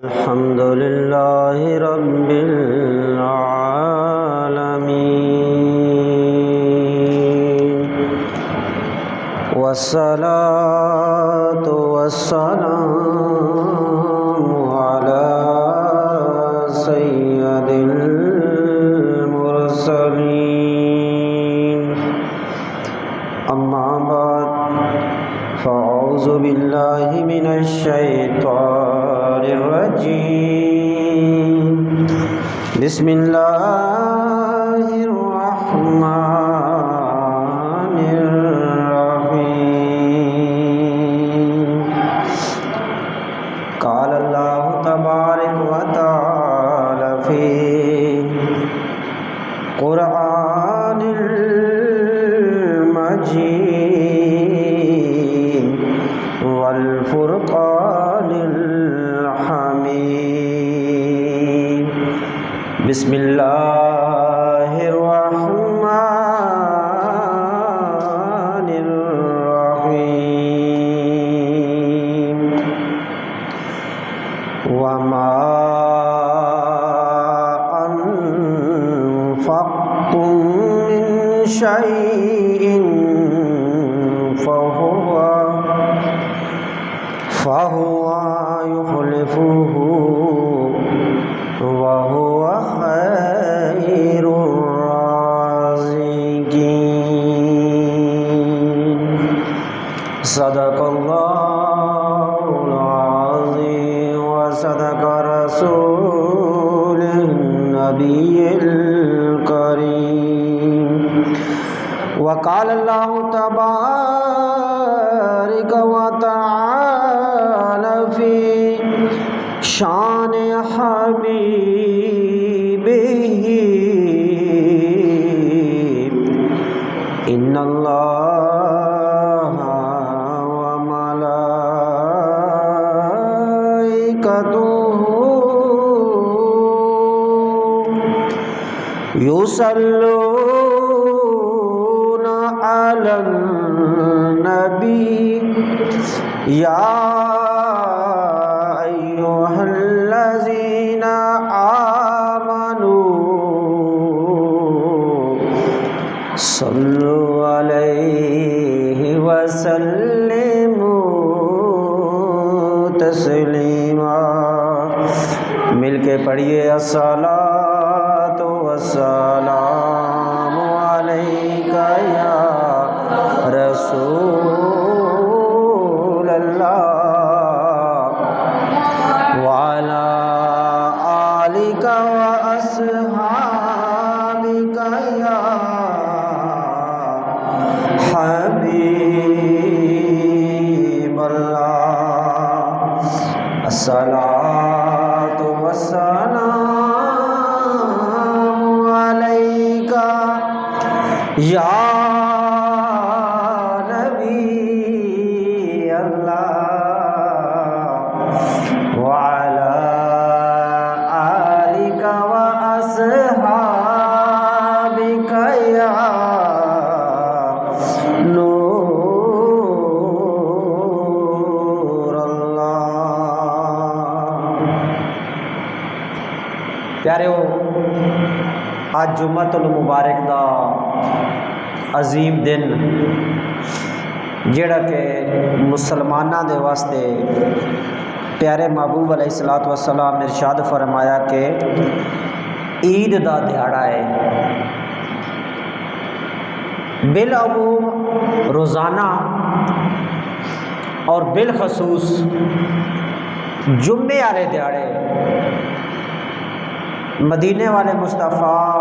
الحمد لله رب العالمين والصلاة والسلام على سيد المرسلين أما بعد فأعوذ بالله من الشيطان الرجيم بسم الله الرحمن الرحيم قال الله تبارك وتعالى في قرآن المجيد والفرقان الحميد بسم الله الرحمن الرحيم وما أنفقتم من شيء فهو يخلفه وهو خير الرازقين صدق الله العظيم وصدق رسوله النبي الكريم وقال الله تبارك وتعالى في شان حبيبه إن الله وملائكته يصلون على النبي يا أيها الذين آمنوا صلوا عليه وسلموا تسلیما. مل کے پڑھیے الصلاۃ والسلام علیکہ یا رسول اللہ وعلی آلک واصحابک یا حبیب اللہ. الصلاۃ والسلام علیکہ یا نبی اللہ وعلی آلک واصحابک یا نور اللہ. پیارے ہو، آج جمعۃ المبارک دا عظیم دن جڑا کہ مسلمانہ دے واسطے پیارے محبوب علیہ الصلوۃ والسلام نے ارشاد فرمایا کہ عید دا دیہڑا ہے. بالعموم روزانہ اور بالخصوص جمعے والے دیہڑے مدینے والے مصطفیٰ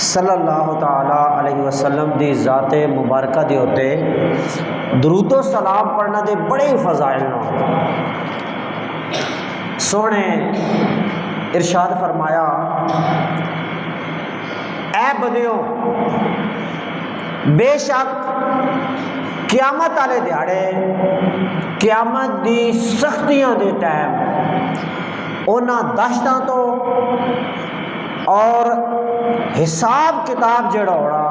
صلی اللہ تعالی علیہ وسلم دی ذات مبارکہ دے ہوتے درود و سلام پڑھنا دے بڑے فضائل نو. سونے ارشاد فرمایا اے بندیو بے شک قیامت والے دیہڑے قیامت دی سختیاں دے ٹائم انہاں دشتاں تو اور حساب کتاب جڑا ہونا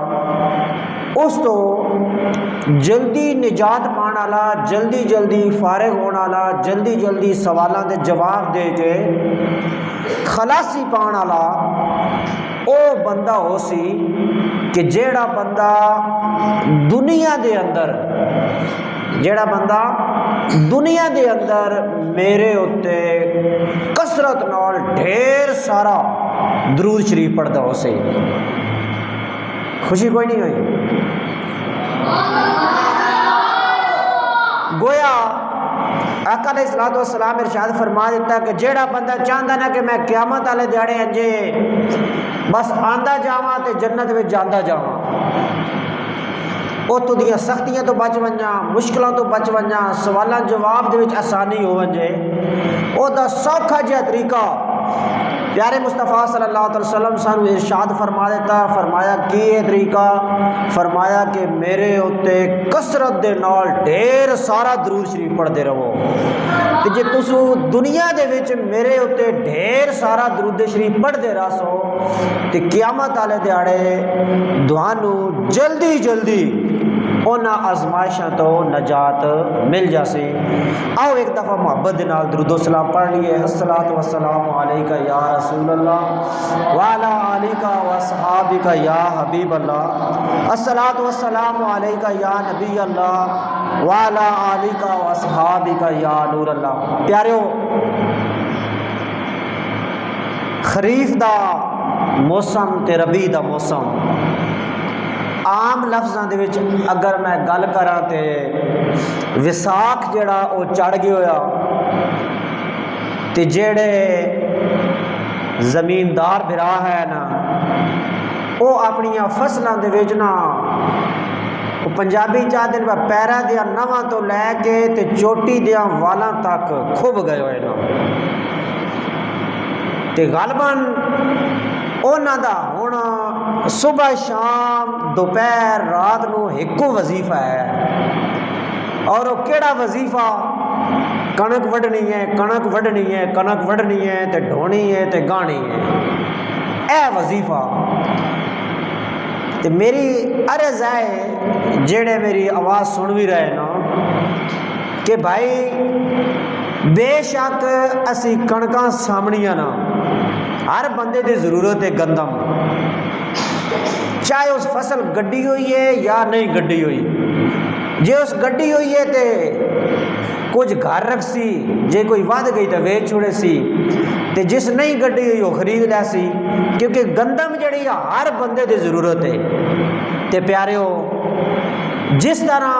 اس تو جلدی نجات پان والا، جلدی جلدی فارغ ہونے والا، جلدی جلدی سوالاں دے جواب دے کے خلاصی پان والا او بندہ ہو سی کہ جیڑا بندہ دنیا دے اندر میرے اتے کثرت نال ڈھیر سارا درود شریف پڑھتا ہو سی۔ خوشی کوئی نہیں ہوئی؟ گویا آقا علیہ الصلوۃ والسلام ارشاد فرما دیتا کہ جیڑا بندہ چاہتا نا کہ میں قیامت والے دیہڑے انجے بس آندا جاواں تے جنت وچ جاندا جاواں، اتوں دیاں سختیاں تو بچ ونجاں، مشکلاں تو بچ ونجاں، سوالاں جواب دے وچ آسانی ہو ونجے، او دا سوکھا جہا طریقہ پیارے مصطفیٰ صلی اللہ علیہ وسلم سانو ارشاد فرما دیتا، فرمایا کی یہ طریقہ؟ فرمایا کہ میرے اتے کثرت دے نال ڈھیر سارا درود شریف پڑھتے رہو، کہ جے تسو دنیا دے وچ میرے اتے ڈھیر سارا درود شریف پڑھتے رہ سو تے قیامت والے دیہڑے تھانو جلدی جلدی اونا آزمائشاں تو نجات مل جاسی۔ آؤ ایک دفعہ محبت دے نال درود و سلام پڑھ لیے۔ الصلاۃ والسلام علیکہ یا رسول اللہ وعلی آلکہ واصحابکہ یا حبیب اللہ، الصلاۃ والسلام علیکہ یا نبی اللہ وعلی آلکہ واصحابکہ یا نور اللہ۔ پیاریو، خریف دا موسم تے ربیع دا موسم، عام لفظاں دے وچ اگر میں گل کراں تے وساکھ جڑا او چڑھ گیا ہویا تے جڑے زمیندار بھرا ہے نا او اپنیاں فصلاں دے وچ نا پنجابی چاہتے ہیں پیراں دیاں نواں تو لے کے تے چوٹی دیاں والاں تک کھب گئے ہوئے نا، تے غالباً اونا دا ہن صبح شام دوپہر رات نو ایکو وظیفہ ہے، اور وہ کیڑا وظیفہ؟ کنک وڈنی ہے، کنک وڈنی ہے، کنک وڈنی ہے تے ڈھونی ہے تے گاڑی ہے، اے وظیفہ۔ تے میری عرض ہے جیڑے میری آواز سن بھی رہے نا کہ بھائی بے شک اسی کنکاں سامنیاں نا، ہر بندے دی ضرورت ہے گندم، چاہے اس فصل گڈی ہوئی ہے یا نہیں گڈی ہوئی، جے اس گڈی ہوئی ہے تے کچھ گھر رکھ سی، جے کوئی ود گئی تو ویچ چھوڑے سی، تے جس نہیں گڈی ہوئی وہ خرید لے سی، کیونکہ گندم جڑی ہر بندے دی ضرورت ہے۔ تے پیاریو، جس طرح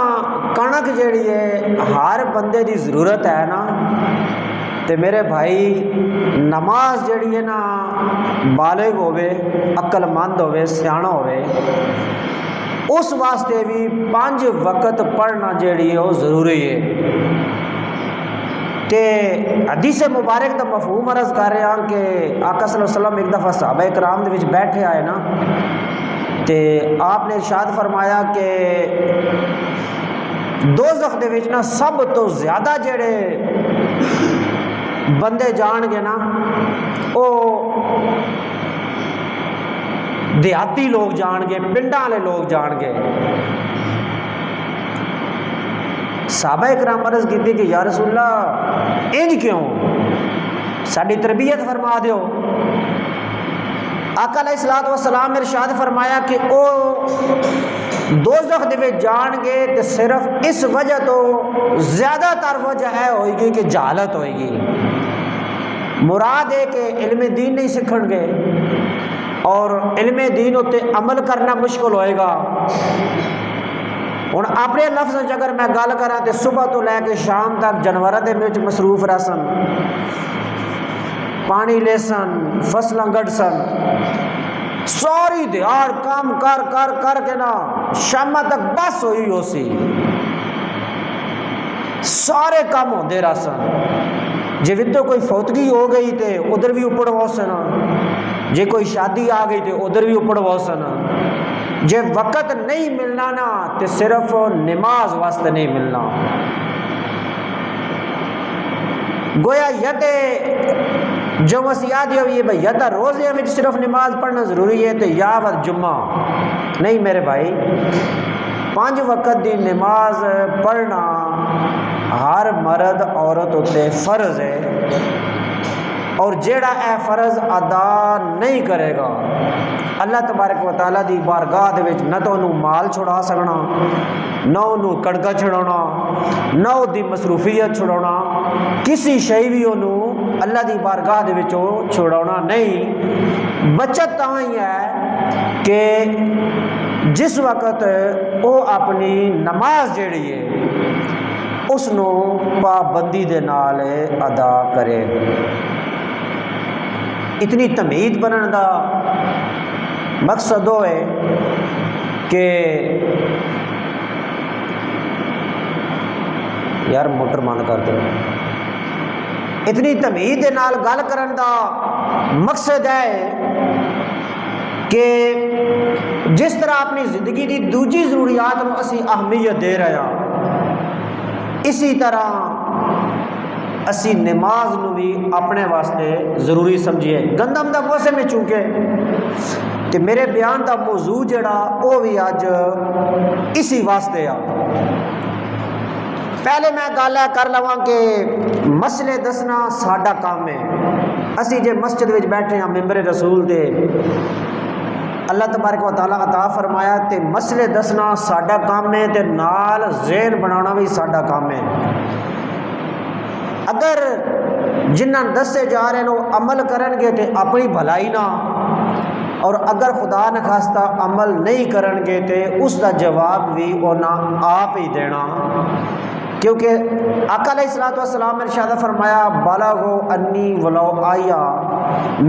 کنک جڑی ہے ہر بندے دی ضرورت ہے نا، تے میرے بھائی نماز جڑی ہے نا بالغ ہوئے، عقل مند ہوئے، سیاح ہوئے، اس واسطے بھی 5 وقت پڑھنا جڑی ہے وہ ضروری ہے۔ تے حدیث مبارک دا مفہوم عرض کر رہے ہیں کہ آقا صلی اللہ علیہ وسلم ایک دفعہ صحابہ کرام دے وچ بیٹھے آئے نا، تے آپ نے ارشاد فرمایا کہ دوزخ دے وچ نا سب تو زیادہ جڑے بندے جان گے نا او دیہاتی لوگ جان گے، پنڈاں والے لوگ جان گے۔ صحابہ کرام عرض کی کہ یا رسول اللہ انج کیوں؟ ساری تربیت فرما دیو۔ آقا علیہ الصلوۃ والسلام ارشاد فرمایا کہ او دوزخ دے وچ جان گے تے صرف اس وجہ تو زیادہ تر وجہ ہے ہوئے گی کہ جہالت ہوئے گی، مراد ہے کہ علم دین نہیں سکھن گے اور علم دین ہوتے عمل کرنا مشکل ہوئے گا۔ ہوں اپنے لفظ اگر میں گل کرا تو صبح تو لے کے شام تک جانوراں دے وچ مصروف رہسن، پانی لے سن، فصلاں گڈ سن، ساری دیہڑ کام کر کر کر کے نا شام تک بس ہوئی ہو سی، سارے کام ہوندے رہ سن۔ جے وچوں کوئی فوتگی ہو گئی تے ادھر بھی اپڑ ہو سن، جے کوئی شادی آ گئی تے ادھر بھی اپڑ ہو سن، جے وقت نہیں ملنا نا تے صرف نماز واسطے نہیں ملنا۔ گویا یتے جو وصیات ہوئی ہے بھائی یا تو روزے میں صرف نماز پڑھنا ضروری ہے تو یا ور جمعہ نہیں میرے بھائی، 5 وقت دی نماز پڑھنا ہر مرد عورت اتے فرض ہے، اور جیڑا اے فرض ادا نہیں کرے گا اللہ تبارک و تعالیٰ دی بارگاہ دے وچ نہ تو انہوں مال چھڑا سکنا، نہ انہوں کڑکا چھڑانا، نہ او دی مصروفیت چھڑانا، کسی شے بھی انہوں اللہ دی بارگاہ دے وچوں چھڑانا نہیں۔ بچت تاں ہی ہے کہ جس وقت او اپنی نماز جیڑی ہے اس نو پابندی دے نال ادا کرے۔ اتنی تمہید بنن دا مقصد وہ ہے کہ یار موٹر بند کر دو۔ اتنی تمہید دے نال گل کرن دا مقصد ہے کہ جس طرح اپنی زندگی دی دوجی ضروریات نو اسی اہمیت دے رہے ہیں، اسی طرح اسی نماز نو بھی اپنے واسطے ضروری سمجھیے۔ گندم دا موسم ہے چونکہ کہ میرے بیان دا موضوع جڑا وہ بھی اج اسی واسطے آ۔ پہلے میں گل کر لواں کہ مسئلے دسنا ساڈا کام ہے۔ اسی جے مسجد وچ بیٹھے ہیں ممبر رسول دے، اللہ تبارک و تعالیٰ عطا فرمایا تے مسئلے دسنا ساڈا کام ہے تے نال ذہن بنانا بھی ساڈا کام ہے۔ اگر جنہاں دسے جا رہے ہیں وہ عمل کرن گے تے اپنی بھلائی نہ، اور اگر خدا نخواستہ عمل نہیں کرن گے تے اس دا جواب بھی انہاں آپ ہی دینا، کیونکہ آقا علیہ الصلوۃ والسلام نے ارشاد فرمایا بالغو انی ولو آیا،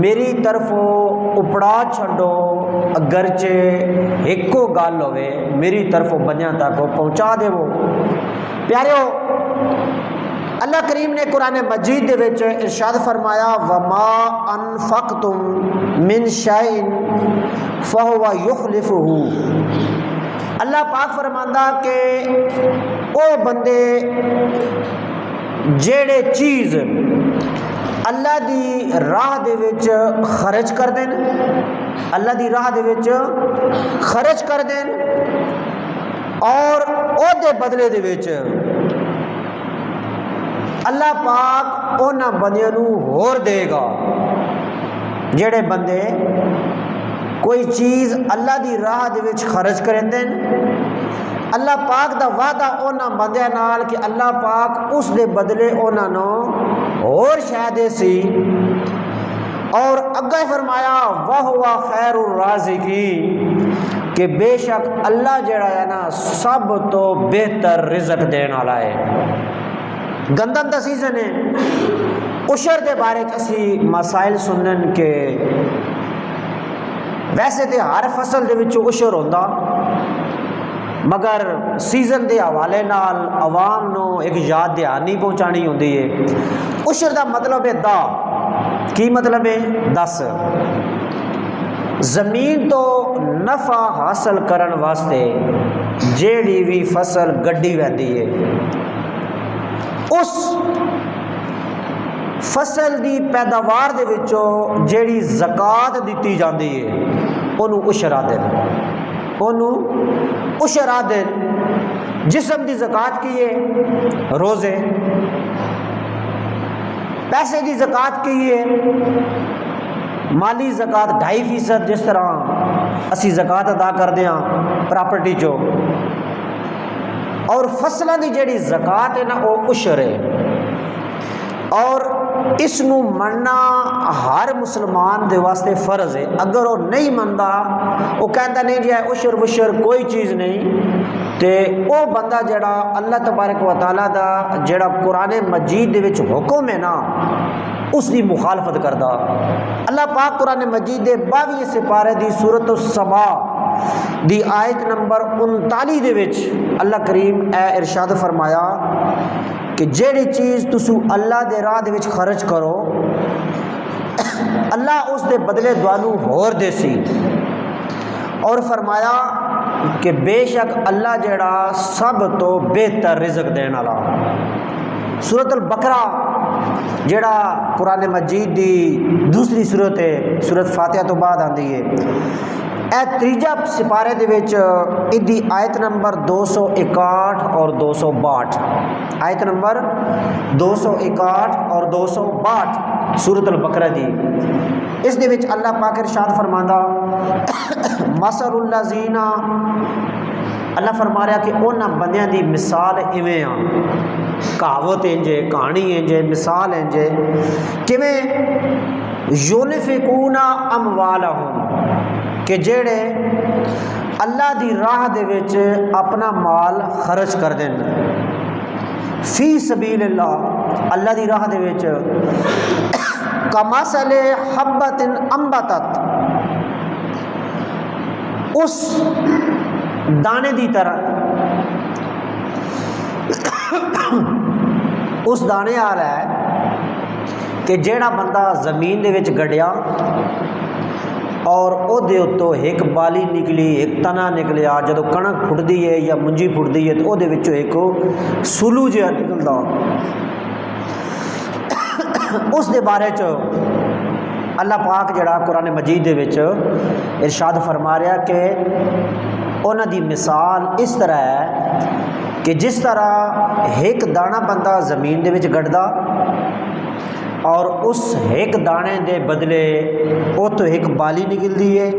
میری طرف اپڑا چھڈو اگرچہ ایکو گل ہوئے، میری طرف بنیاں تک پہنچا دے۔ وہ پیاریو، اللہ کریم نے قرآن مجید دے وچ ارشاد فرمایا وما انفقتم من شیء فہو یخلفہ۔ اللہ پاک فرماندا کہ او بندے جیڑے چیز اللہ دی راہ دے وچ خرچ کر دین، اللہ دی راہ دے وچ خرچ کر دین، اور او دے بدلے دے وچ اللہ پاک انہاں بندیاں نو ہور دے گا۔ جڑے بندے کوئی چیز اللہ دی راہ دے وچ خرچ کریں دین، اللہ پاک دا وعدہ انہاں بندیاں نال کہ اللہ پاک اس دے بدلے انہاں نو اور شے دے سی، اور اگے فرمایا وَهُوَ خَيْرُ الرَّازِقِينَ کہ بے شک اللہ جڑا ہے نا سب تو بہتر رزق دین والا ہے۔ گندم دا سیزن ہے، عشر دے بارے اسی مسائل سنن کے ویسے تے ہر فصل دے وچوں عشر ہوندا، مگر سیزن دے حوالے نال عوام نو ایک یاد دہانی پہنچانی ہوندی ہے۔ عشر دا مطلب ہے دا، کی مطلب ہے 10۔ زمین تو نفع حاصل کرن واسطے جیڑی بھی فصل گڈی ویندی ہے اس فصل دی پیداوار دے وچوں جیڑی زکوٰۃ دتی جاندی ہے انہوں عشر آدن، انہوں عشر آدن۔ جسم دی زکوٰۃ کی ہے روزے، پیسے دی زکوٰۃ کی ہے مالی زکوٰۃ 2.5% جس طرح اسی زکوٰۃ ادا کردے ہاں پراپرٹی چو، اور فصلوں دی جیڑی زکوٰۃ ہے نا وہ عشر ہے، اور اس نو مننا ہر مسلمان دے واسطے فرض ہے۔ اگر وہ نہیں مندا، وہ کہندا نہیں جی عشر وشر کوئی چیز نہیں، تے او بندہ جڑا اللہ تبارک و تعالیٰ دا جڑا قرآن مجید دے وچ حکم ہے نا اس دی مخالفت کردا۔ اللہ پاک قرآن مجید دے 22 سپارے دی سورۃ السبا دی آیت نمبر 39 دے وچ اللہ کریم اے ارشاد فرمایا کہ جیڑی چیز تسو اللہ دے راہ دے وچ خرچ کرو اللہ اس دے بدلے دوانو ہور دے سی، اور فرمایا کہ بے شک اللہ جڑا سب تو بہتر رزق دین والا۔ سورۃ البقرہ جڑا قرآن مجید دی دوسری سورت ہے، سورت فاتحہ تو بعد آندی ہے، اے تیجا سپارے دے وچ ادی آیت نمبر 261 اور 262، آیت نمبر 261 اور 262 سورۃ البقرہ دی، اس دے وچ اللہ پاک ارشاد فرماندا مثل الذین، اللہ فرما رہا کہ انہاں بندیاں دی مثال ایویں آ، کہاوت انج ہے، کہانی انج ہے، مثال انج ہے، کیویں یونفقون اموالہم، کہ جڑے اللہ دی راہ دے وچ اپنا مال خرچ کر دین، فی سبیل اللہ، اللہ دی راہ دے وچ، کمثل حبۃ انبتت، اس دانے دی طرح، اس دانے والا ہے کہ جیڑا بندہ زمین دے وچ گڈیا اور او دے اتوں ایک بالی نکلی، ایک تنا نکلیا، جدو کنک پھٹدی ہے یا منجی پھٹدی ہے تو او دے وچوں ایک سلو جہا نکلدا، اس دے بارے چ اللہ پاک جڑا قرآن مجید دے وچ ارشاد فرما رہا کہ انہاں دی مثال اس طرح ہے کہ جس طرح ایک دانہ بندہ زمین دے وچ گڈدا اور اس ایک دانے دے بدلے او تو ایک بالی نکلتی ہے،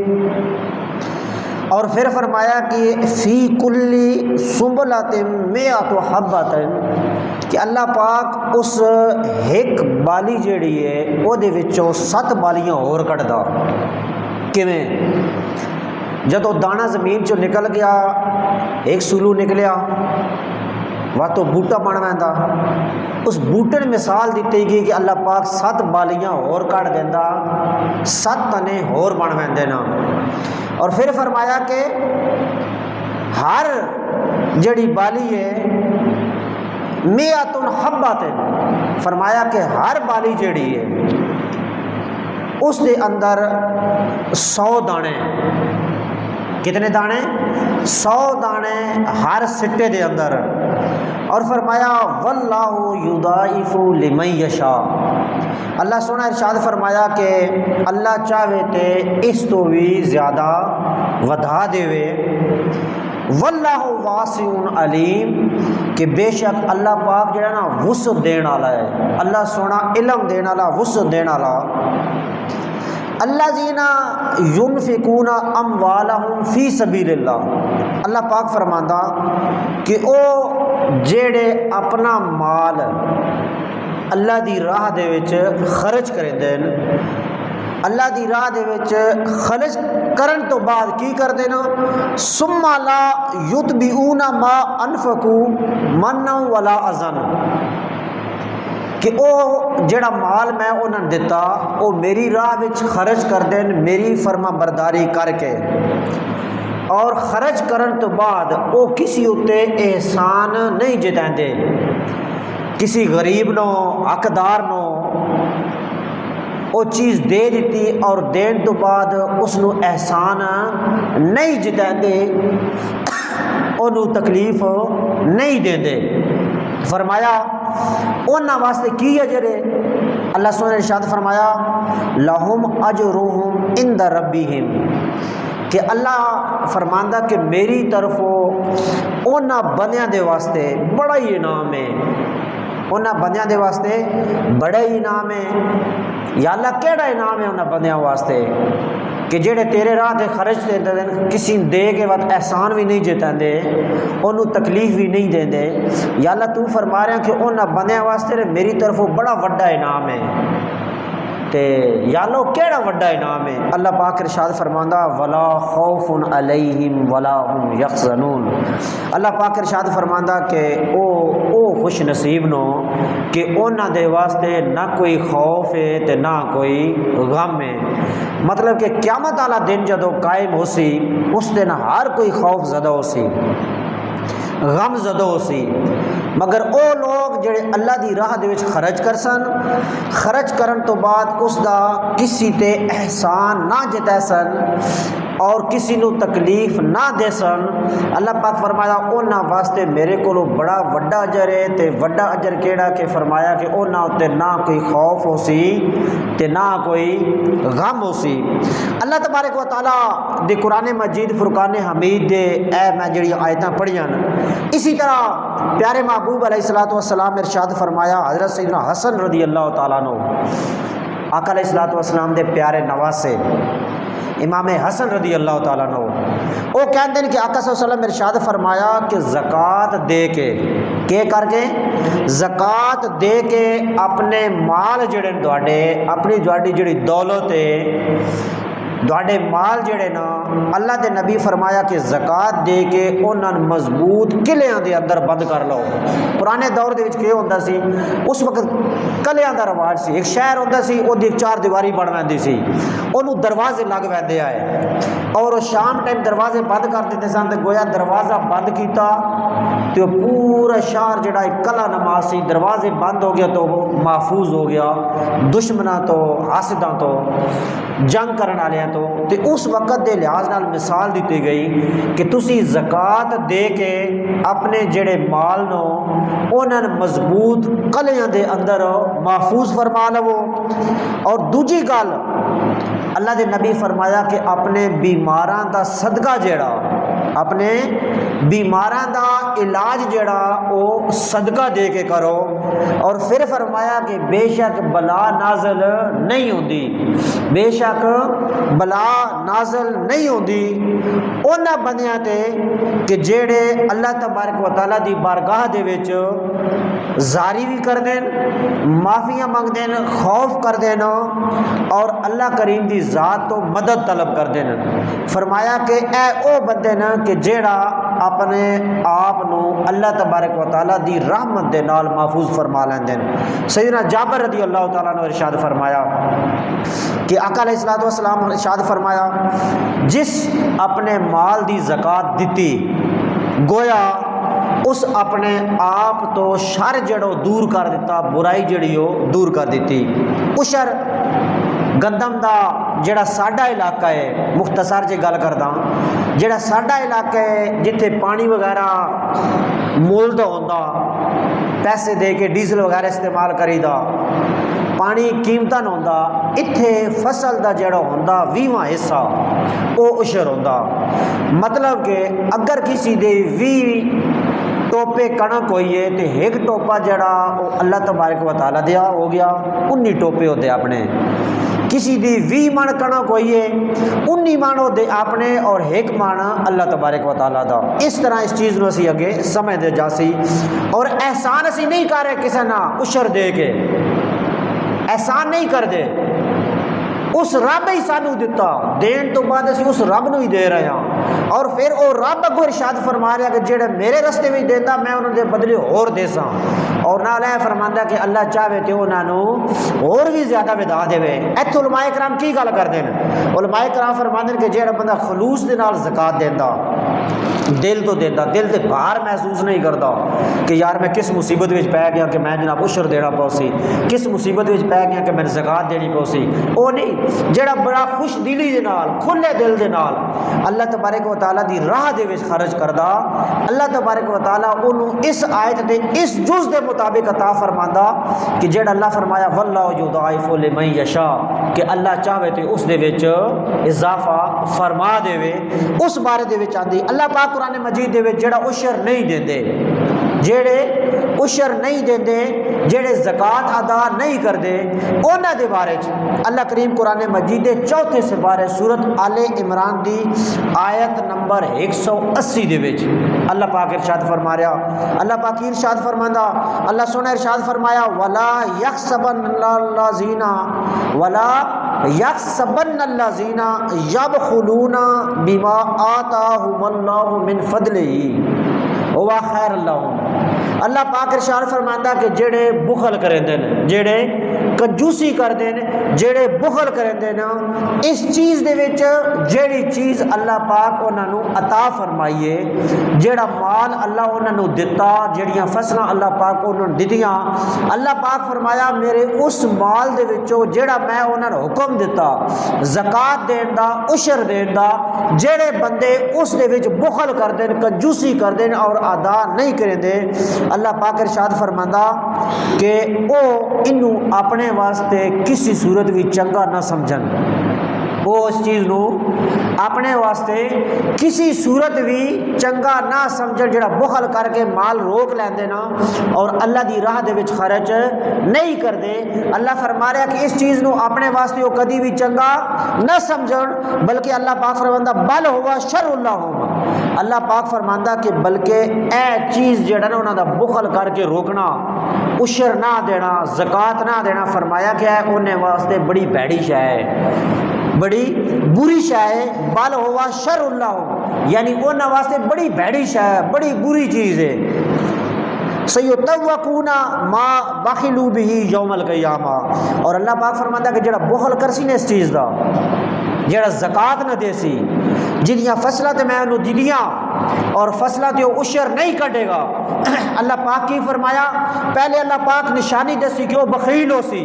اور پھر فرمایا کہ فی کلی سنبلۃ مئۃ حبۃ، کہ اللہ پاک اس ایک بالی جیڑی ہے او دے وچوں 7 بالیاں اور کڈدا، کیویں؟ جدو دانہ زمین چوں نکل گیا، ایک سلو نکلیا، وہ تو بوٹا بن ویندا، اس بوٹے نے مثال دیتی گئی کہ اللہ پاک 7 بالیاں اور کٹ دینا، 7 تنے اور بن ویندے نا، اور پھر فرمایا کہ ہر جڑی بالی ہے مئۃ حبۃ، فرمایا کہ ہر بالی جڑی ہے اس دے اندر 100 دانے، کتنے دانے؟ 100 دانے ہر سٹے دے اندر، اور فرمایا واللہ یضاعف لمن یشاء، اللہ سونا ارشاد فرمایا کہ اللہ چاہے تے اس تو بھی زیادہ ودھا دے وے، واللہ واسع علیم، کہ بے شک اللہ پاک جڑا نا وسعت دین والا ہے، اللہ سونا علم دین والا، وسعت دین والا۔ الذین ینفقون اموالہم فی سبیل اللہ، اللہ پاک فرماندا کہ او جیڑے اپنا مال اللہ دی راہ دے وچ خرچ کریندے، اللہ دی راہ دے وچ خرچ کرن تو بعد کی کردے نا، ثم لا یتبعون ما انفقوا منا ولا اذن، کہ او جڑا مال میں انہاں دیتا او میری راہ وچ خرچ کر دین، میری فرما برداری کر کے، اور خرچ کرن تو بعد او کسی اتے احسان نہیں جتائیں، کسی غریب نو، حقدار نو او چیز دے دیتی اور دین تو بعد اس نو احسان نہیں جتائیں، انہوں تکلیف نہیں دیں دے، فرمایا انہاں واسطے کی اجر ہے؟ اللہ سبحانہ نے ارشاد فرمایا لہم اجرہم عند ربہم، کہ اللہ فرماندہ کہ میری طرفوں انہاں بندیاں دے واسطے بڑا ہی انعام ہے، انہاں بندیاں دے واسطے بڑا ہی انعام ہے۔ یا اللہ کیڑا انعام ہے انہاں بندیاں واسطے کہ جڑے تیرے راہ دے خرچ دے دے، کسی دے کے وقت احسان بھی نہیں جتیں دے، انہوں تکلیف بھی نہیں دیں دے۔ یا اللہ تو فرما رہے ہیں کہ انہاں بندیاں واسطے میری طرفوں بڑا وڈا انعام ہے، تے یا اللہ کیڑا وڈا انعام ہے؟ اللہ پاک ارشاد فرماندا ولا خوف علیہم ولا هم یحزنون، اللہ پاک ارشاد فرماندا کہ او خوش نصیب نو کہ انہاں دے واسطے نہ کوئی خوف ہے تے نہ کوئی غم ہے، مطلب کہ قیامت والا دن جدو قائم ہو سی اس دن ہر کوئی خوف زدہ ہو سی، غم زدہ سی، مگر او لوگ جڑے اللہ دی راہ دے وچ خرچ کرسن، خرچ کرن تو بعد اس دا کسی تے احسان نہ جتا سن اور کسی نو تکلیف نہ دے سن، اللہ پاک فرمایا انہاں واسطے میرے کولو بڑا وڈا اجر ہے۔ تے وڈا اجر کیڑا کہ فرمایا کہ انہاں تے نہ کوئی خوف ہو سی تے نہ کوئی غم ہو سی۔ اللہ تبارک و تعالی دے قرآن مجید فرقان حمید دے اے میں جڑی آیتاں پڑھیاں اسی طرح پیارے محبوب علیہ الصلوۃ والسلام ارشاد فرمایا، حضرت سیدنا حسن رضی اللہ تعالیٰ عنہ آقا علیہ الصلوۃ والسلام دے پیارے نواسے امام حسن رضی اللہ تعالیٰ عنہ وہ کہتے ہیں کہ آقا صلی اللہ علیہ وسلم ارشاد فرمایا کہ زکوٰۃ دے کے کر کے زکوٰۃ دے کے اپنے مال جڑے دوڑے اپنی جڑی دولت ہے دوڑے مال جڑے نا اللہ دے نبی فرمایا کہ زکوٰۃ دے کے انہاں مضبوط قلعیاں دے اندر بند کر لو۔ پرانے دور دے وچ کی ہوندا سی، اس وقت قلعیاں دا رواج سی، ایک شہر ہوندا سی وہ دی چار دیواری بن ویندی سی، انہوں دروازے لگ ویندے آئے اور شام ٹائم دروازے بند کر دیتے سن تے گویا دروازہ بند کیتا تو پورا شہر جڑا ایک قلعہ نما سی دروازے بند ہو گیا تو وہ محفوظ ہو گیا دشمناں تو حاسداں تو جنگ کرن والیاں تو تے اس وقت دے لحاظ نال مثال دیتی گئی کہ تسی زکوٰۃ دے کے اپنے جڑے مال نو انہاں مضبوط قلعیاں دے اندر محفوظ فرما لو۔ اور دوجی گل اللہ دے نبی فرمایا کہ اپنے بیماراں دا صدقہ جڑا اپنے بیماراں دا علاج جڑا او صدقہ دے کے کرو، اور پھر فرمایا کہ بے شک بلا نازل نہیں ہوندی، بے شک بلا نازل نہیں ہوندی انہاں بندیاں تے کہ جڑے اللہ تبارک و تعالیٰ دی بارگاہ دے وچ زاری بھی کر دین، معافیاں منگ دین، خوف کر دین اور اللہ کریم دی ذات تو مدد طلب کر دین۔ فرمایا کہ اے او بندے نا کہ جیڑا اپنے آپ نو اللہ تبارک و تعالیٰ دی رحمت دے نال محفوظ فرما لیندے۔ سیدنا جابر رضی اللہ تعالیٰ نے ارشاد فرمایا کہ آقا علیہ الصلوۃ والسلام ارشاد فرمایا جس اپنے مال دی زکوٰۃ دتی گویا اس اپنے آپ تو شر جڑو دور کر دیتا، برائی جڑی ہو دور کر دیتی۔ عشر گندم دا جڑا ساڈا علاقہ ہے، مختصر جی گل کردا، جڑا ساڈا علاقہ ہے جتھے پانی وغیرہ مول دا ہوندا، پیسے دے کے ڈیزل وغیرہ استعمال کریدا، پانی قیمتاں ہوندا، اتھے فصل دا جڑا ہوندا 20واں حصہ او عشر ہوندا۔ مطلب کہ اگر کسی دے 20 ٹوپے کنک ہوئی ہے تو ایک ٹوپا جڑا وہ اللہ تبارک و تعالیٰ دیا ہو گیا، 19 ٹوپے ہوتے اپنے۔ کسی دی 20 من کنک ہوئی ہے 19 من ہوتے اپنے اور ایک من اللہ تبارک و تعالیٰ دا۔ اس طرح اس چیز نو اسی اگے سمجھ دے جاسی، اور احسان اسی نہیں کر رہے کسی نہ عشر دے کے، احسان نہیں کر دے، اس رب ہی سانو دیتا، دین تو بعد اسی اس رب نو ہی دے رہے ہیں، اور پھر وہ رب اگو ارشاد فرما رہا کہ جڑے میرے رستے میں دیتا میں انہوں دے بدلے اور دے ساں، اور نال اے فرماندا کہ اللہ چاہے تے انہاں نو اور بھی زیادہ ودا دے۔ ایتھے علماء کرام کی گل کردے ہیں؟ علماء کرام فرماندے کہ جڑا بندہ خلوص دے نال زکات دیندا، دل تو دیتا، دل تے بھار محسوس نہیں کرتا کہ یار میں کس مصیبت وچ پی گیا کہ میں جناب عشر دینا پوسی، کس مصیبت وچ پی گیا کہ میں زکات دینی پوسی، او نہیں جڑا بڑا خوش دلی دے نال کھلے دل دے نال اللہ تبارک و تعالیٰ دی راہ دے وچ خرچ کردا، اللہ تبارک و تعالیٰ انہوں اس آیت دے اس جز دے مطابق عطا فرماندا کہ جڑا اللہ فرمایا واللہ یضاعف لمن یشاء کہ اللہ چاہے تے اس دے وچ اضافہ فرما دے، اس بارے دے وچ آندی اللہ پاک قرآن مجید دے وچ جڑا عشر نہیں دیندے، جڑے عشر نہیں دیندے، جڑے زکات ادا نہیں کردے، انہاں دے بارے اللہ کریم قرآن مجید دے 4 سپارے سورت آل عمران دی آیت نمبر 180 دے وچ اللہ پاک ارشاد فرما رہا، اللہ پاک ارشاد فرماندا، اللہ سونا ارشاد فرمایا ولا یحسبن الذین یبخلون بما آتاہم اللہ من فضلہ ہوا خیر لہم۔ اللہ پاک ارشاد فرماندا کہ جڑے بخل کریندے نے، جڑے کنجوسی کردے نے، جڑے بخل کریندے نے، اس چیز دے وچ جیڑی چیز اللہ پاک انہاں نو عطا فرمائیے، جیڑا مال اللہ انہاں نو دتا، جیڑیاں فصلاں اللہ پاک انہاں نو دتیاں، اللہ پاک فرمایا میرے اس مال دے وچوں جیڑا میں انہاں نو حکم دتا زکات دین دا، عشر دین دا، جیڑے بندے اس دے وچ بخل کردے نے، کنجوسی کردے نے اور ادا نہیں کریندے، اللہ پاک ارشاد فرماندا کہ او انو اپنے واسطے کسی صورت بھی چنگا نہ سمجھن، وہ اس چیز نو اپنے واسطے کسی صورت بھی چنگا نہ سمجھن، جڑا بخل کر کے مال روک لیندے نا اور اللہ دی راہ دے وچ خرچ نہیں کردے، اللہ فرما رہا کہ اس چیز نو اپنے واسطے وہ کدی بھی چنگا نہ سمجھن، بلکہ اللہ پاک فرماندا بل ہوا شر اللہم، اللہ پاک فرماندا کہ بلکہ اے چیز جڑا نا انہاں دا بخل کر کے روکنا، عشر نہ دینا، زکات نہ دینا، فرمایا کہ ہے انہیں واسطے بڑی بھیڑی شے ہے، بڑی بری شے ہے، بل ہوا شر اللہ، یعنی انہاں واسطے بڑی بھیڑی شے ہے، بڑی بری چیز ہے، سیطوقون ما بخلوا به یوم القیامہ، اور اللہ پاک فرماتا کہ جڑا بخل کرسی نے اس چیز دا، جڑا زکات نہ دے سی، جنیاں فصلہ تے میں انہوں دیدیاں اور فصلہ تے وہ عشر نہیں کٹے گا، اللہ پاک کی فرمایا پہلے اللہ پاک نشانی دسی کہ وہ بخیل ہو سی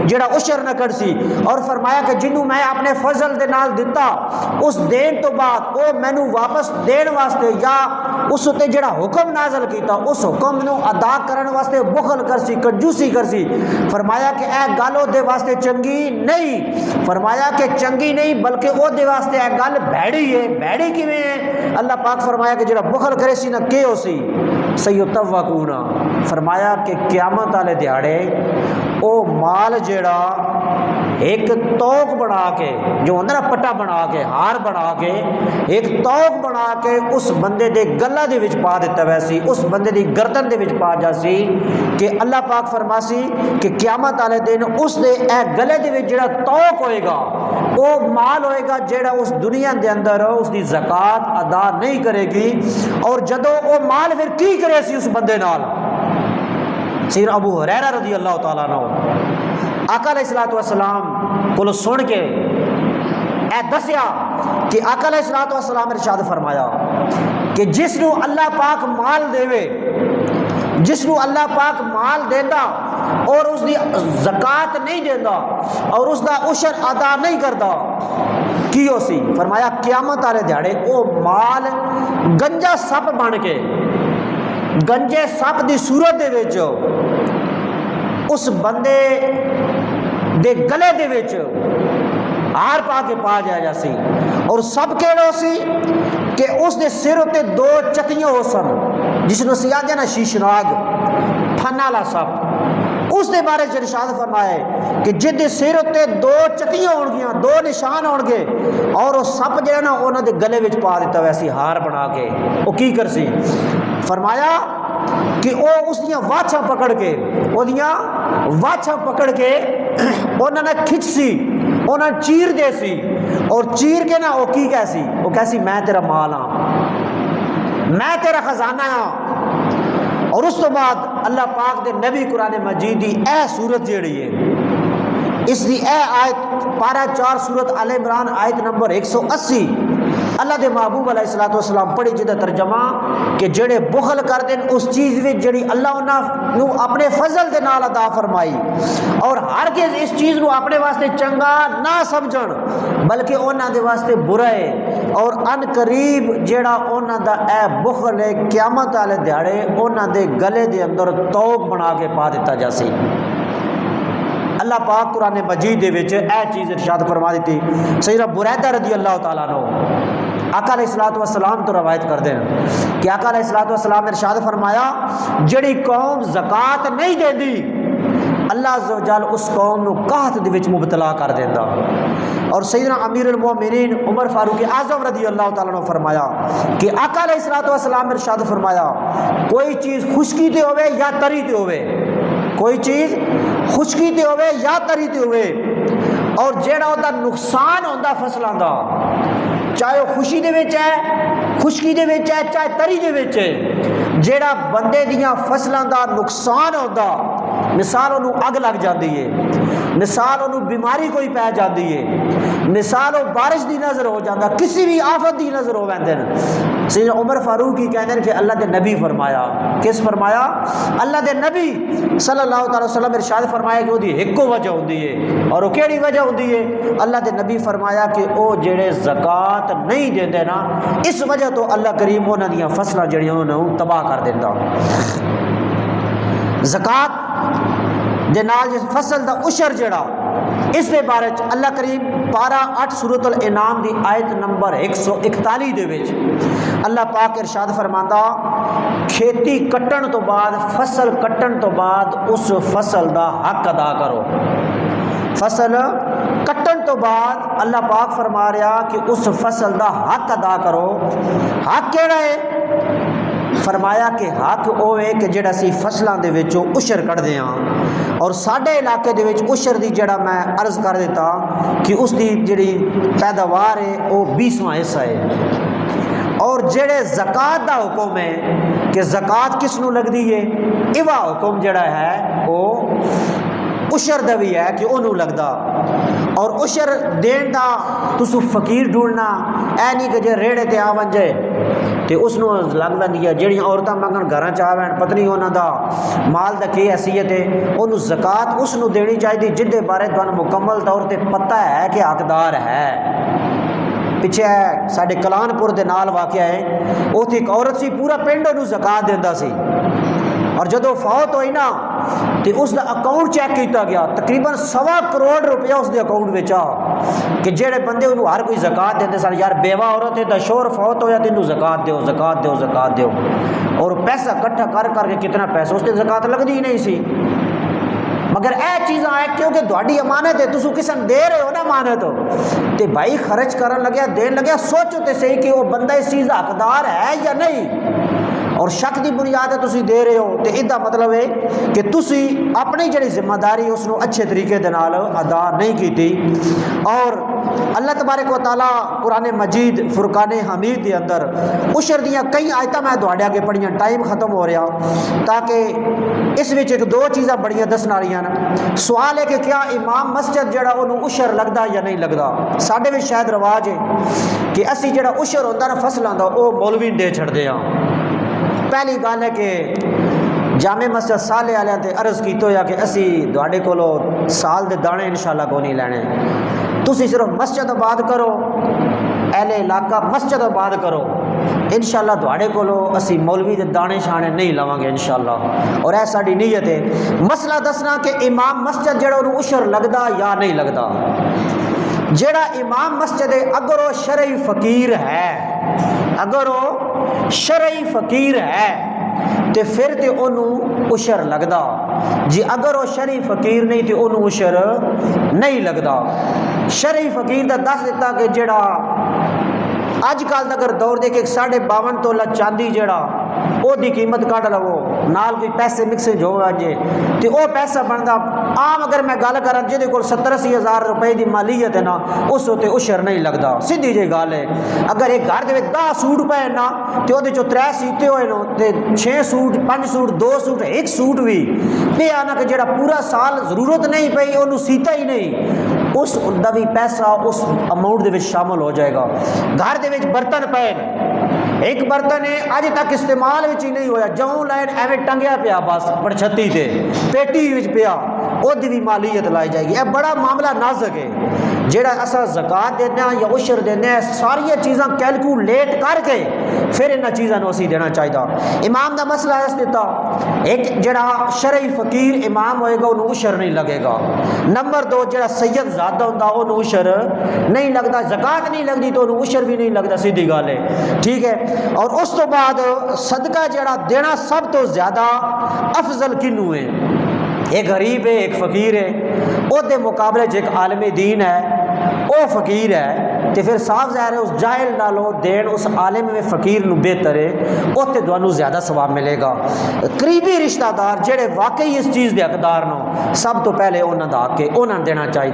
جڑا عشر نہ کر سی، اور فرمایا کہ جنوں میں اپنے فضل دے نال دتا اس دین تو بعد وہ مینو واپس دین واسطے یا اس تے جڑا حکم نازل کیتا اس حکم نو ادا کرن واسطے بخل کر سی، کنجوسی کر سی، فرمایا کہ اے گل دے واسطے چنگی نہیں، فرمایا کہ چنگی نہیں بلکہ او دے واسطے اے گل بھیڑی ہے، بھیڑی کیویں ہے، اللہ پاک فرمایا کہ جڑا بخل کرے سی نہ کہ ہو سی سیطوقون، فرمایا کہ قیامت والے دیہاڑے او مال جیڑا ایک توق بنا کے، جو ہوندہ نا پٹا بنا کے، ہار بنا کے، ایک توق بنا کے اس بندے دے گلہ دے وچ پا دیتا ویسی، اس بندے دی گردن دے وچ پا جاسی، کہ اللہ پاک فرماسی کہ قیامت والے دن اس دے اے گلے دے وچ جڑا توق ہوئے گا، وہ مال ہوئے گا جڑا اس دنیا دے اندر اس دی زکات ادا نہیں کرے گی، اور جدو وہ مال پھر کی کرے سی اس بندے نال، سیدنا ابو ہریرہ رضی اللہ تعالیٰ عنہ آقا علیہ السلام کو سن کے اے دسیا کہ آقا علیہ السلام ارشاد فرمایا کہ جس نو اللہ پاک مال دے، جس نو اللہ پاک مال دیندا اور اس دی زکات نہیں دیندا اور اس دا عشر ادا نہیں کردا کی ہو سی، فرمایا قیامت والے دیہاڑے او مال گنجا سپ بن کے، گنجے سپ دی صورت دے وچ اس بندے دے گلے دے وچ ہار پا کے پا جایا جا سی، اور سب کیڑا سی کہ اس دے سر تے دو چتیاں ہو سن، جس نو سی آدھے نا شیشناگ پھن والا سپ، اس دے بارے چ ارشاد فرمائے کہ جد دے سر تے دو چتیاں ہون گیاں، دو نشان ہون گے، اور وہ سپ جہاں نا انہوں دے گلے وچ پا دیتا ویسی ہار بنا کے، وہ کی کر سی، فرمایا کہ وہ اس دیاں واچھاں پکڑ کے، وہ دیاں واچھاں پکڑ کے انہوں نے کھچ سی، انہوں نے چیر دے سی، اور چیر کے نا وہ کی کیسی، وہ کیسی میں تیرا مال ہاں، میں تیرا خزانہ ہاں، اور اس تو بعد اللہ پاک دے نبی قرآن مجید دی اے سورت جیڑی ہے، اس دی اے آیت پارہ 4 سورت آل عمران آیت نمبر 180 اللہ دے محبوب علیہ السلام پڑھی جدہ ترجمہ کہ جڑے بخل کر دیں اس چیز وچ جڑی اللہ انہاں نو اپنے فضل دے نال عطا فرمائی، اور ہرگز اس چیز نو اپنے واسطے چنگا نہ سمجھن بلکہ انہاں دے واسطے برا ہے، اور ان قریب جڑا انہاں دا اے بخل ہے قیامت والے دیہاڑے انہاں دے گلے دے اندر توق بنا کے پا دیتا جاسی۔ اللہ پاک قرآن مجید دے وچ اے چیز ارشاد فرما دیتی، سیدنا بریدہ رضی اللہ تعالیٰ عنہ آقا علیہ السلام تو روایت کر دیں کہ آقا علیہ السلام ارشاد فرمایا جڑی قوم زکات نہیں دے دی اللہ عز و جل اس قوم نو قحط دے وچ مبتلا کر دیندا، اور سیدنا امیر المومنین عمر فاروق اعظم رضی اللہ تعالیٰ عنہ فرمایا کہ آقا علیہ السلام ارشاد فرمایا کوئی چیز خشکی تے ہوئے یا تری تے ہوئے، کوئی چیز خشکی تے ہوئے یا تری تے ہوئے، اور جیڑا ہوتا نقصان ہوتا فصلوں دا چاہے وہ خوشی دے وچ ہے خشکی دے وچ ہے چاہے تری دے وچ ہے، جیڑا بندے دیاں فصلاں دا نقصان ہوندا، مثال انہوں اگ لگ جاتی ہے، مثال انہوں بیماری کوئی پی جاتی ہے، مثال وہ بارش دی نظر ہو جاتا، کسی بھی آفت دی نظر ہو ویندے ہیں۔ سیدنا عمر فاروق ہی کہتے ہیں کہ اللہ دے نبی فرمایا، کس فرمایا؟ اللہ دے نبی صلی اللہ علیہ وسلم ارشاد فرمایا کہ وہ دی ایک وجہ ہوندی ہے، اور وہ کیڑی وجہ ہوندی ہے؟ اللہ دے نبی فرمایا کہ وہ جڑے زکات نہیں دیندے نا، اس وجہ تو اللہ کریم انہاں دیاں فصلاں جڑیاں انہوں تباہ کر دیتا۔ زکات دے نال جس فصل دا عشر جڑا، اس دے بارے اللہ کریم پارہ 8 سورۃ الانعام دی آیت نمبر 141 دے وچ اللہ پاک ارشاد فرماندا، کھیتی کٹن تو بعد، فصل کٹن تو بعد اس فصل دا حق ادا کرو۔ فصل کٹن تو بعد اللہ پاک فرما رہا کہ اس فصل دا حق ادا کرو۔ حق کیڑا ہے؟ فرمایا کہ حق وہ ہے کہ جڑا سی فصلاں دے وچوں عشر کٹ دیاں، اور ساڈے علاقے دے وچ عشر دی جڑا میں عرض کر دیتا کہ اس دی جڑی پیداوار ہے وہ 20واں حصہ ہے۔ اور جڑے زکات دا حکم ہے کہ زکات کس نو لگدی ہے، ایوا حکم جڑا ہے وہ عشر دا بھی ہے کہ انہوں لگدا، اور عشر دین دا تسو فقیر ڈھونڈنا اے نہیں کہ جے ریڑے تے آ ونجے تے اس نو لگ ویندی ہے۔ جڑیاں عورتاں منگن گھراں چ آویں پتہ نہیں انہاں دا مال دا کی حیثیت ہے، انہوں زکات اس نو دینی چاہیے جن دے بارے تانوں مکمل طور تے پتہ ہے کہ حقدار ہے۔ پیچھے ساڈے کلان پور دے نال واقعہ ہے، اوتھے ایک عورت سی، پورا پنڈ انہوں زکات دیندا سی، اور جدو فوت ہوئی نا تو اس دا اکاؤنٹ چیک کیتا گیا، تقریباً 1.25 کروڑ روپیہ اس دے اکاؤنٹ میں آ کہ جڑے بندے انہوں ہر کوئی زکات دیندے سن، یار بیوہ عورت ہے تو شوہر فوت ہویا تو انہوں زکات دیو زکات دیو زکات دیو، اور پیسہ کٹھا کر کر کے کتنا پیسہ اس تے زکات لگدی ہی نہیں سی۔ مگر اے چیزاں ہے کیونکہ تہاڈی امانت ہے، تسو کسے دے رہے ہو نا امانت تے بھائی خرچ کرن لگیا دین لگیا، سوچو تے صحیح کہ وہ بندہ اس چیز دا حقدار ہے یا نہیں، اور شک دی بنیاد ہے تسی دے رہے ہو تے ادا مطلب ہے کہ تسی اپنی جڑی ذمہ داری اس نو اچھے طریقے دے نال ادا نہیں کیتی۔ اور اللہ تبارک و تعالی قرآن مجید فرقان حمید دے اندر عشر دیاں کئی آیتاں میں تہاڈے اگے پڑھیاں، ٹائم ختم ہو رہا تاکہ اس وچ ایک دو چیزاں بڑیاں دسن والیاں نے۔ سوال ہے کہ کیا امام مسجد جڑا انہوں عشر لگدا یا نہیں لگدا؟ ساڈے وچ شاید رواج ہے کہ اسی جڑا عشر ہوندا نا فصلاں دا وہ مولوی دے چھڑدے ہاں۔ پہلی گل ہے کہ جامع مسجد صالح والے تے عرض کیتا ہویا کہ اسی تواڈے کولو سال دے دانے انشاءاللہ کو نہیں لینے، تسی صرف مسجد آباد کرو، اہل علاقہ مسجد آباد کرو، انشاءاللہ تواڈے کولو اسی مولوی دے دانے شانے نہیں لواں گے انشاءاللہ۔ اور اے ساڈی نیت ہے۔ مسئلہ دسنا کہ امام مسجد جڑا انہوں عشر لگدا یا نہیں لگدا۔ جڑا امام مسجد ہے اگر وہ شرعی فقیر ہے، اگر وہ شرعی فقیر ہے تے پھر تے انہوں عشر لگدا، جی اگر وہ شرعی فقیر نہیں تے انہوں عشر نہیں لگدا۔ شرعی فقیر دا دس دیتا کہ جڑا اج کل اگر دور دے کے 52.5 تولہ چاندی جڑا او دی قیمت کٹ لو نال کوئی پیسے مکسنج ہو جے تے او پیسہ بندا عام، اگر میں گل کراں جہدے کول 70-80 ہزار روپے دی مالیت ہے نا اس تے عشر نہیں لگدا، سیدھی جی گل ہے۔ اگر ایک گھر دے وچ 10 سوٹ پے نا تے اودے چوں 3 سیتے ہوئے نو تے 6 سوٹ 5 سوٹ 2 سوٹ 1 سوٹ بھی پیا نا کہ جڑا پورا سال ضرورت نہیں پئی اونوں سیتا ہی نہیں، اس دا بھی پیسہ اس اماؤنٹ دے وچ شامل ہو جائے گا۔ گھر دے وچ برتن پے، ایک برتن ہے اج تک استعمال وچ ہی نہیں ہویا، جوں لائن ایویں ٹنگیا پیا بس پڑچھتی تے پیٹی وچ پیا، او دی بھی مالیت لائی جائے گی۔ اے بڑا معاملہ نازک ہے، جڑا اساں زکات دینے ہاں یا عشر دینے ہیں ساری چیزاں کیلکولیٹ کر کے پھر انہاں چیزاں نو اسی دینا چاہیے۔ امام دا مسئلہ اس دیتا ایک جڑا شرعی فقیر امام ہوئے گا انہوں عشر نہیں لگے گا۔ نمبر 2 جڑا سید زادہ ہوندا انہوں عشر نہیں لگتا، زکات نہیں لگتی تو انہوں عشر بھی نہیں لگتا، سیدھی گل ہے، ٹھیک ہے۔ اور اس تو بعد صدقہ جڑا دینا سب تو زیادہ افضل کنوں ہے؟ ایک غریب ہے، ایک فقیر ہے، او دے مقابلے ایک عالم دین ہے، وہ فقیر ہے تو پھر صاف ظاہر ہے اس جاہل نالوں دین اس عالم میں فقیر نو بہتر ہے، اتنے تمہیں زیادہ ثواب ملے گا۔ قریبی رشتہ دار جڑے واقعی اس چیز دے حقدار نو، سب تو پہلے انہوں دا حق ہے، انہوں دینا چاہیے۔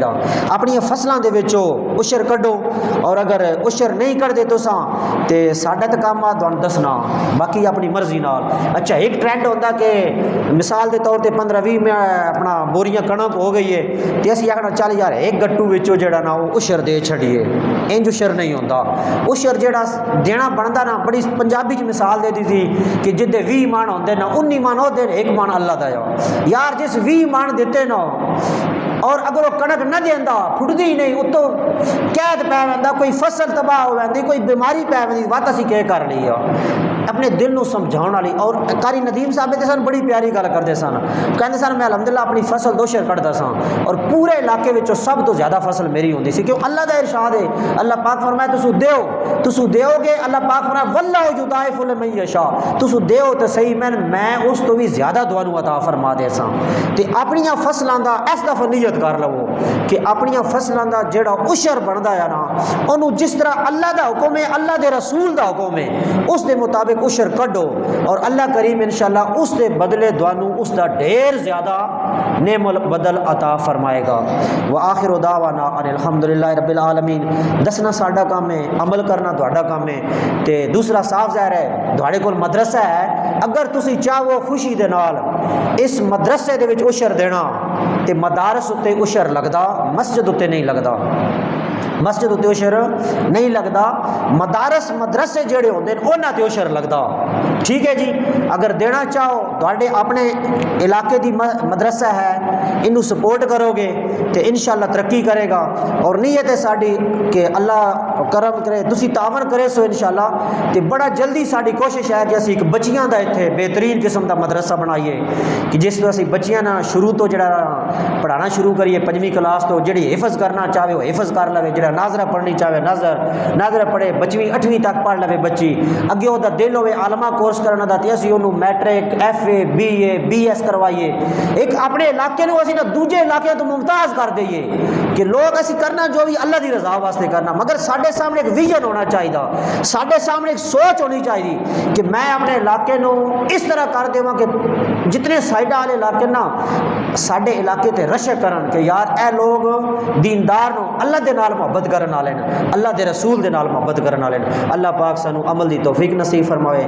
اپنی فصلوں دے وچوں عشر کڈو، اور اگر عشر نہیں کردے تو ساڈا تو کام آ تمہیں دسنا، باقی اپنی مرضی نال۔ اچھا ایک ٹرینڈ ہوتا کہ مثال دے طور تے 15-20 میں اپنا بوریاں کنک ہو گئی ہے تو اسی آخنا چل یار ایک گٹو وچوں جڑا نا وہ عشر دے چھڑیے، انج عشر نہیں ہوتا۔ عشر جڑا دینا بنتا نا، بڑی پنجابی چ مثال دے دی تھی کہ جدے 20 من ہوندے نا 19 من ہو دے، ایک من اللہ دا یار جس 20 من دیتے نا اور اگر وہ کنک نہ دینا پھٹتی ہی نہیں، اتوں قید پی ویندہ، کوئی فصل تباہ ہو ویندی، کوئی بیماری پی ویندی، وات اسی کہہ کر لی اپنے دل نو سمجھاؤن والی۔ اور قاری ندیم صاحب تے سن بڑی پیاری گل کرتے سن، کہندے سن میں الحمدللہ اپنی فصل دوشر کٹدا سا اور پورے علاقے وچوں سب تو زیادہ فصل میری ہوندی سی، کیوں اللہ دا ارشاد ہے، اللہ پاک فرمایا تسو دیو گے، اللہ پاک فرمایا واللہ یضاعف لمن یشاء، تسو دیو تے صحیح میں اس تو بھی زیادہ تانوں عطا فرما دے سا۔ تے اپنی فصلاں دا اس دفعہ نیت کر لو کہ اپنی فصلاں دا جڑا عشر بندا ہے نا، انہوں جس طرح اللہ دا حکم ہے، اللہ دے رسول دا حکم ہے، اس دے مطابق عشر کڈو، اور اللہ کریم انشاءاللہ اس دے بدلے دوانو اس دا ڈھیر زیادہ نعم البدل عطا فرمائے گا۔ وآخر دعوانا ان الحمدللہ رب العالمین۔ دسنا ساڈا کام ہے، عمل کرنا تہاڈا کام ہے، تے دوسرا صاف ظاہر ہے تہاڈے کول مدرسہ ہے، اگر تسی چاہو خوشی دے نال اس مدرسے دے وچ عشر دینا تے مدارس اتے عشر لگدا، مسجد اتے نہیں لگدا، مسجد اتے عشر نہیں لگدا، مدرسے جڑے ہوندے انہاں تے عشر لگدا۔ ٹھیک ہے جی، اگر دینا چاہو تواڈے اپنے علاقے دی مدرسہ ہے، انہوں سپورٹ کرو گے تو انشاءاللہ ترقی کرے گا، اور نیت ہے ساڈی کہ اللہ کرم کرے تسی تعاون کرے سو انشاءاللہ، تے بڑا جلدی ساڈی کوشش ہے کہ اسی ایک بچیاں دا ایتھے بہترین قسم دا مدرسہ بنائیے کہ جس طرح اسی بچیاں نا شروع تو جڑا پڑھانا شروع کریے 5ویں کلاس تو، جڑی حفظ کرنا چاہے وہ حفظ کر لے، جڑا ناظرہ پڑھنی چاہے ناظرہ پڑھے، 5ویں 8ویں تک پڑھ لے بچی، اگے وہ دل ہوئے عالمہ کورس کرنا دا تے اسی انہوں میٹرک FA BA BS کروائیے، ایک اپنے علاقے نو اسی نا دوجے علاقے تو ممتاز کر دئیے کہ لوگ اسی کرنا جو بھی اللہ دی رضا واسطے کرنا، مگر ساڈے سامنے ایک ویژن ہونا چاہیے، ساڈے سامنے ایک سوچ ہونی چاہیے کہ میں اپنے علاقے نو اس طرح کر دیواں کہ جتنے سائڈ والے علاقے نا ساڈے علاقے تے رشک کرن کہ یار اے لوگ دیندار نو اللہ دے نال محبت کرن والے نے، اللہ دے رسول دے نال محبت کرن والے نے۔ اللہ پاک سانو عمل دی توفیق نصیب فرمائے۔